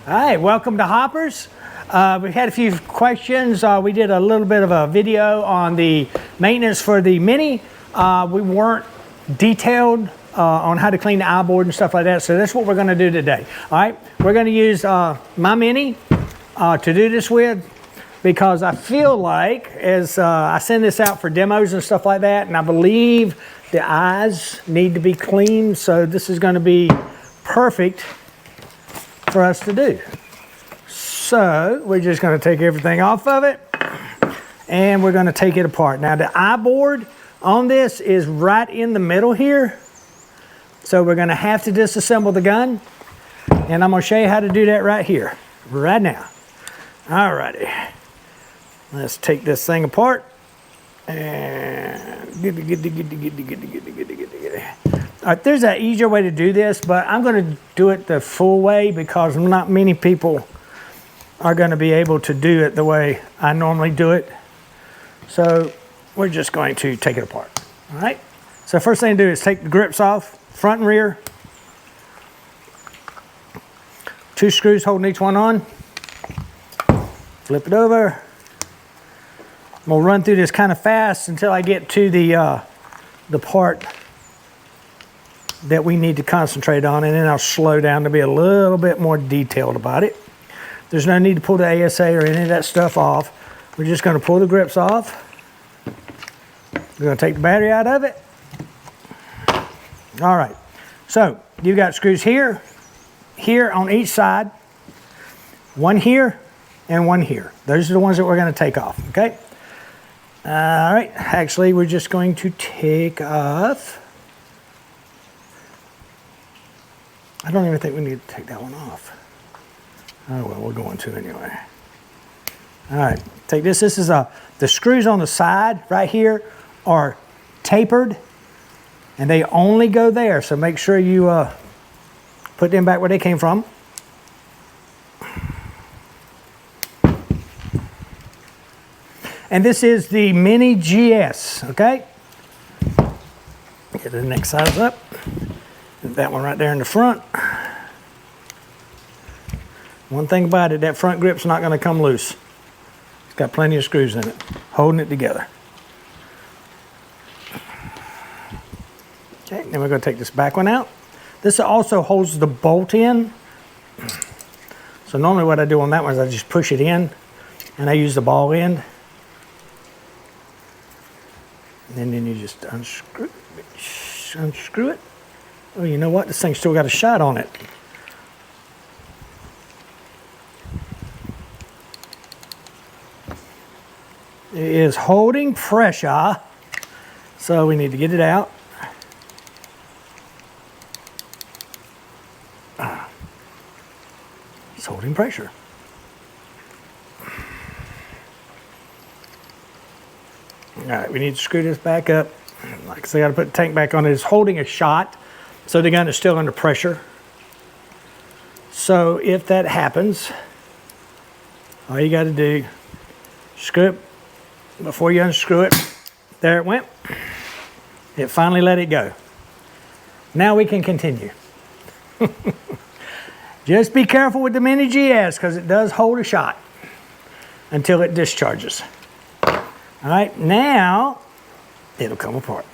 All right, welcome to Hoppers. We've had a few questions. We did a little bit of a video on the maintenance for the Mini. We weren't detailed on how to clean the eye board and stuff like that, so that's what we're going to do today. All right, we're going to use my Mini to do this with, because I feel like as I send this out for demos and stuff like that, and I believe the eyes need to be cleaned, so this is going to be perfect for us to do. So we're just going to take everything off of it and we're going to take it apart. Now the eye board on this is right in the middle here, so we're going to have to disassemble the gun, and I'm going to show you how to do that right here, right now. Alrighty, let's take this thing apart and all right, there's an easier way to do this, but I'm going to do it the full way because not many people are going to be able to do it the way I normally do it. So we're just going to take it apart. All right. So first thing to do is take the grips off, front and rear. 2 screws holding each one on. Flip it over. I'm going to run through this kind of fast until I get to the part that we need to concentrate on, and then I'll slow down to be a little bit more detailed about it. There's no need to pull the ASA or any of that stuff off. We're just going to pull the grips off. We're going to take the battery out of it. All right, so you've got screws here, here on each side, one here and one here. Those are the ones that we're going to take off, okay? All right, actually we're just going to take off. I don't even think we need to take that one off. Oh well, we're going to anyway. All right, take this. This is the screws on the side right here are tapered, and they only go there. So make sure you put them back where they came from. And this is the Mini GS. Okay. Get the next size up. That one right there in the front. One thing about it, that front grip's not going to come loose. It's got plenty of screws in it, holding it together. Okay, then we're going to take this back one out. This also holds the bolt in. So normally what I do on that one is I just push it in, and I use the ball end. And then you just unscrew it. Oh, you know what? This thing's still got a shot on it. It is holding pressure, so we need to get it out. It's holding pressure. All right, we need to screw this back up. Like I said, I got to put the tank back on it. It's holding a shot, so the gun is still under pressure. So if that happens, all you got to do, screw it. Before you unscrew it, there it went. It finally let it go. Now we can continue. Just be careful with the Mini GS, because it does hold a shot until it discharges. All right, now it'll come apart.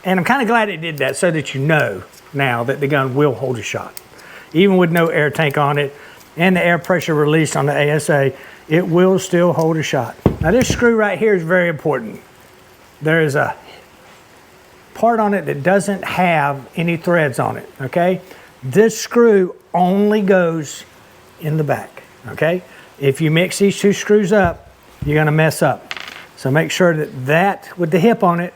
And I'm kind of glad it did that, so that you know now that the gun will hold a shot. Even with no air tank on it and the air pressure released on the ASA, it will still hold a shot. Now this screw right here is very important. There is a part on it that doesn't have any threads on it, okay? This screw only goes in the back, okay? If you mix these 2 screws up, you're gonna mess up. So make sure that that with the hip on it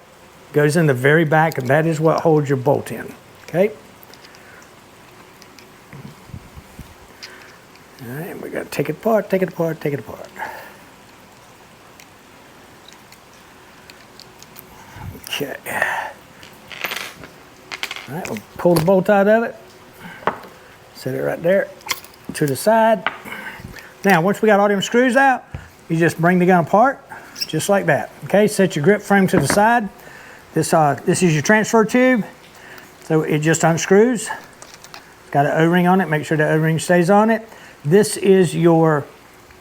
goes in the very back, and that is what holds your bolt in, okay? All right, we got to take it apart, take it apart, take it apart. Okay. All right, we'll pull the bolt out of it. Set it right there to the side. Now, once we got all them screws out, you just bring the gun apart, just like that. Okay, set your grip frame to the side. This is your transfer tube, so it just unscrews. got an O-ring on it. Make sure the O-ring stays on it. This is your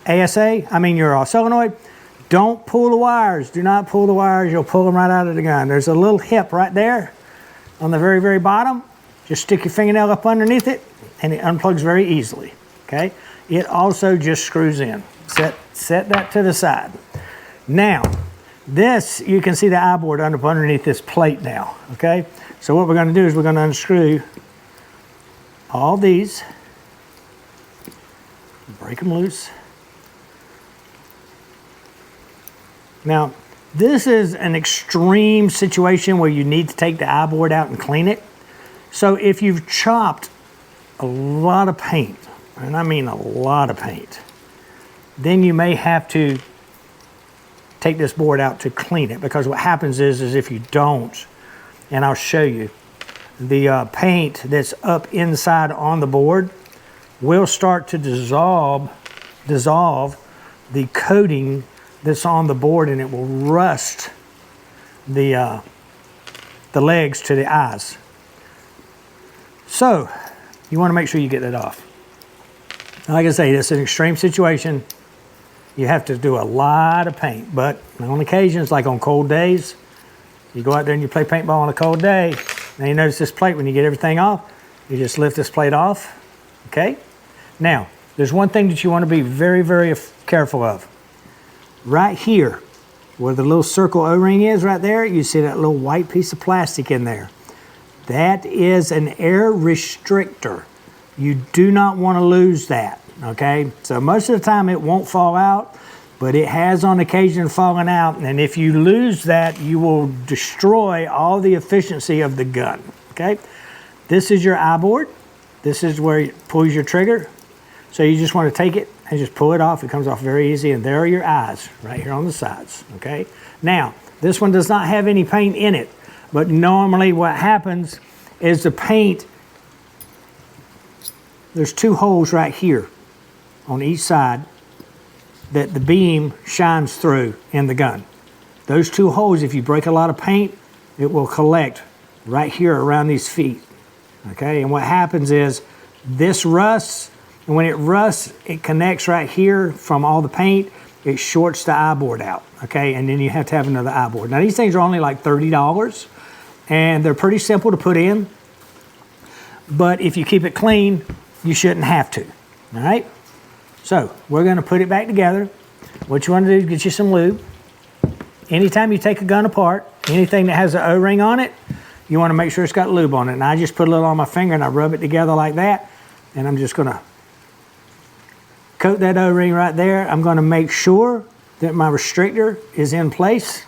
your solenoid. Don't pull the wires. Do not pull the wires. You'll pull them right out of the gun. There's a little hip right there on the very, very bottom. Just stick your fingernail up underneath it and it unplugs very easily, okay? It also just screws in. Set that to the side. Now, this, you can see the eye board underneath this plate now, okay? So what we're gonna do is we're gonna unscrew all these, break them loose. Now, this is an extreme situation where you need to take the eye board out and clean it. So if you've chopped a lot of paint, and I mean a lot of paint, then you may have to take this board out to clean it, because what happens is if you don't, and I'll show you, the paint that's up inside on the board will start to dissolve the coating that's on the board, and it will rust the legs to the eyes. So you want to make sure you get that off. Like I say, this is an extreme situation. You have to do a lot of paint, but on occasions, like on cold days, you go out there and you play paintball on a cold day. Now you notice this plate, when you get everything off, you just lift this plate off, okay? Now, there's one thing that you want to be very, very careful of. Right here, where the little circle O-ring is right there, you see that little white piece of plastic in there. That is an air restrictor. You do not want to lose that, okay? So most of the time it won't fall out, but it has on occasion fallen out, and if you lose that, you will destroy all the efficiency of the gun, okay? This is your eye board. This is where it pulls your trigger. So you just want to take it and just pull it off. It comes off very easy, and there are your eyes right here on the sides, okay? Now, this one does not have any paint in it, but normally what happens is the paint, there's two holes right here on each side that the beam shines through in the gun. Those two holes, if you break a lot of paint, it will collect right here around these feet, okay? And what happens is this rusts, and when it rusts, it connects right here from all the paint. It shorts the eye board out, okay? And then you have to have another eye board. Now these things are only like $30, and they're pretty simple to put in, but if you keep it clean, you shouldn't have to, all right? So we're gonna put it back together. What you wanna do is get you some lube. Anytime you take a gun apart, anything that has an O-ring on it, you wanna make sure it's got lube on it. And I just put a little on my finger and I rub it together like that, and I'm just gonna coat that O-ring right there. I'm gonna make sure that my restrictor is in place.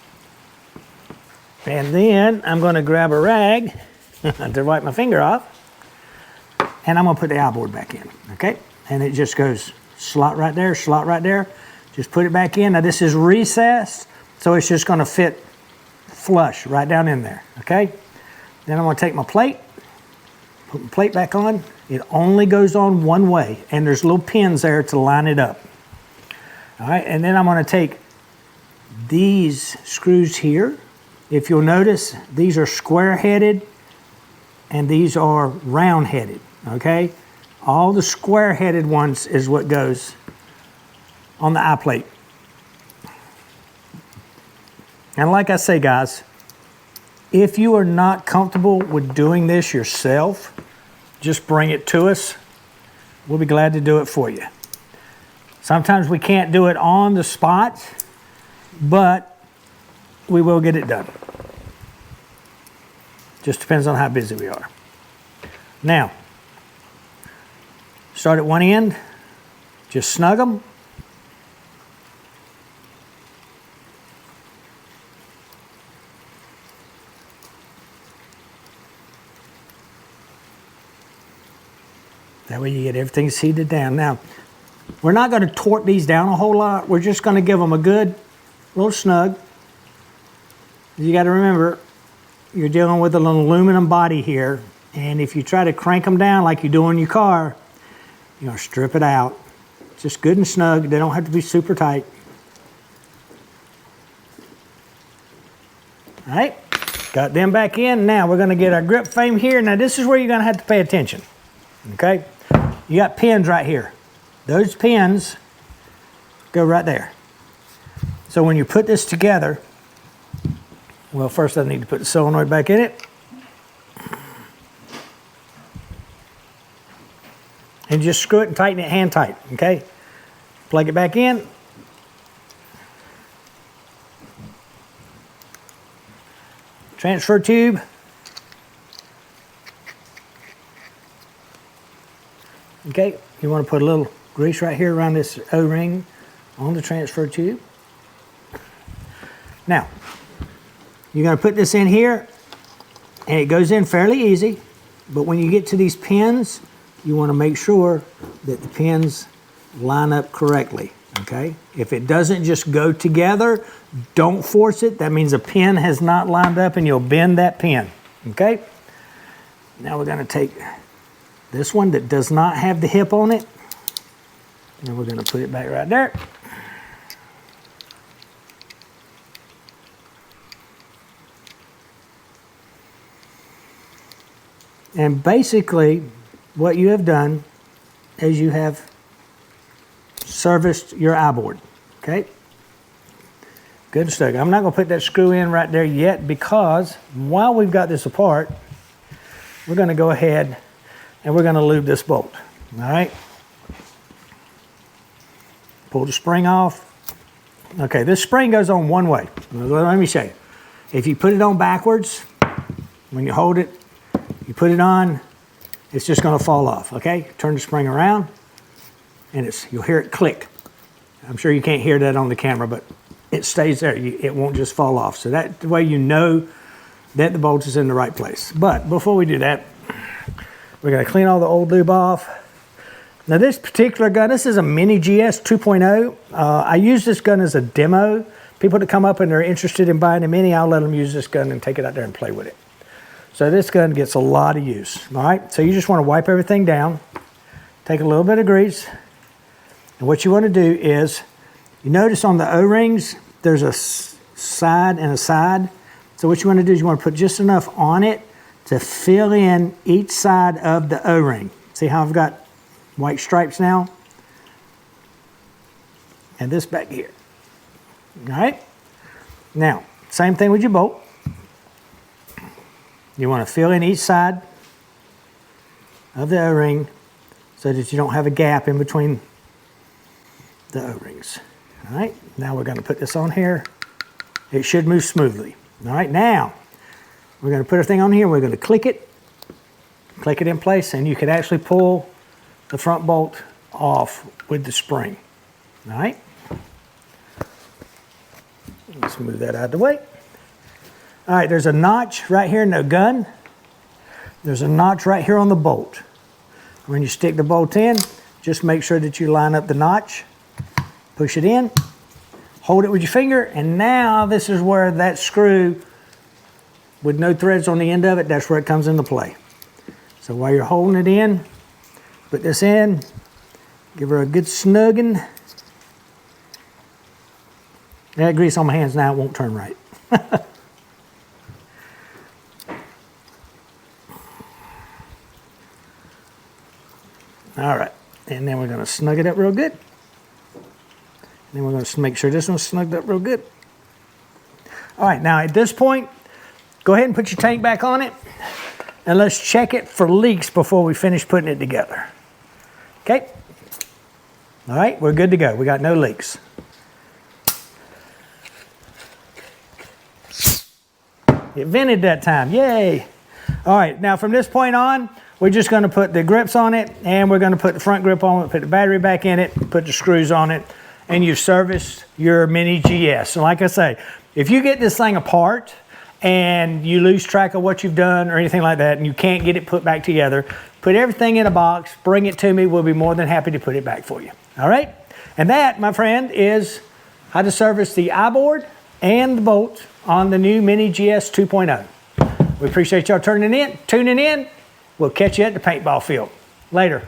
And then I'm gonna grab a rag to wipe my finger off, and I'm gonna put the eye board back in, okay? And it just goes slot right there, slot right there. Just put it back in. Now this is recessed, so it's just gonna fit flush right down in there, okay? Then I'm gonna take my plate, put my plate back on. It only goes on one way, and there's little pins there to line it up. All right, and then I'm gonna take these screws here. If you'll notice, these are square-headed and these are round-headed, okay? All the square-headed ones is what goes on the eye plate. And like I say, guys, if you are not comfortable with doing this yourself, just bring it to us. We'll be glad to do it for you. Sometimes we can't do it on the spot, but we will get it done. Just depends on how busy we are. Now, start at one end, just snug them. That way you get everything seated down. Now, we're not going to torque these down a whole lot. We're just going to give them a good little snug. You got to remember, you're dealing with an aluminum body here, and if you try to crank them down like you do in your car, you're going to strip it out. Just good and snug. They don't have to be super tight. All right, got them back in. Now we're going to get our grip frame here. Now this is where you're going to have to pay attention. okay? You got pins right here. Those pins go right there. So when you put this together, well, first I need to put the solenoid back in it. And just screw it and tighten it hand tight, okay? Plug it back in. Transfer tube. Okay, you want to put a little grease right here around this O-ring on the transfer tube. Now, you're going to put this in here, and it goes in fairly easy, but when you get to these pins, you want to make sure that the pins line up correctly, okay? If it doesn't just go together, don't force it. That means a pin has not lined up and you'll bend that pin, okay? Now we're going to take this one that does not have the hip on it, and we're going to put it back right there. And basically, what you have done is you have serviced your I-board, okay? Good stuff. I'm not going to put that screw in right there yet because while we've got this apart, we're going to go ahead and we're going to lube this bolt, all right? Pull the spring off. Okay, this spring goes on one way. Let me show you. If you put it on backwards, when you hold it, you put it on, it's just going to fall off, okay? Turn the spring around, and you'll hear it click. I'm sure you can't hear that on the camera, but it stays there. It won't just fall off. So that way you know that the bolt is in the right place. But before we do that, we're going to clean all the old lube off. Now this particular gun, this is a Mini GS 2.0. I use this gun as a demo. People that come up and they're interested in buying a Mini, I'll let them use this gun and take it out there and play with it. So this gun gets a lot of use, all right? So you just want to wipe everything down, take a little bit of grease, and what you want to do is, you notice on the O-rings, there's a side and a side. So what you want to do is you want to put just enough on it to fill in each side of the O-ring. See how I've got white stripes now? And this back here, all right? Now, same thing with your bolt. You want to fill in each side of the O-ring so that you don't have a gap in between the O-rings. All right, now we're going to put this on here. It should move smoothly. All right, now we're going to put everything on here. We're going to click it in place, and you can actually pull the front bolt off with the spring. All right, let's move that out of the way. All right, there's a notch right here in the gun. There's a notch right here on the bolt. When you stick the bolt in, just make sure that you line up the notch. Push it in, hold it with your finger, and now this is where that screw with no threads on the end of it, that's where it comes into play. So while you're holding it in, put this in, give her a good snugging. That grease on my hands now, it won't turn right. All right, and then we're going to snug it up real good. And then we're going to make sure this one's snugged up real good. All right, now at this point, go ahead and put your tank back on it, and let's check it for leaks before we finish putting it together. Okay? All right, we're good to go. We got no leaks. It vented that time, yay. All right, now from this point on, we're just going to put the grips on it, and we're going to put the front grip on it, put the battery back in it, put the screws on it, and you've serviced your Mini GS. And like I say, if you get this thing apart and you lose track of what you've done or anything like that, and you can't get it put back together, put everything in a box, bring it to me. We'll be more than happy to put it back for you. All right? And that, my friend, is how to service the I-board and the bolt on the new Mini GS 2.0. We appreciate y'all tuning in. We'll catch you at the paintball field. Later.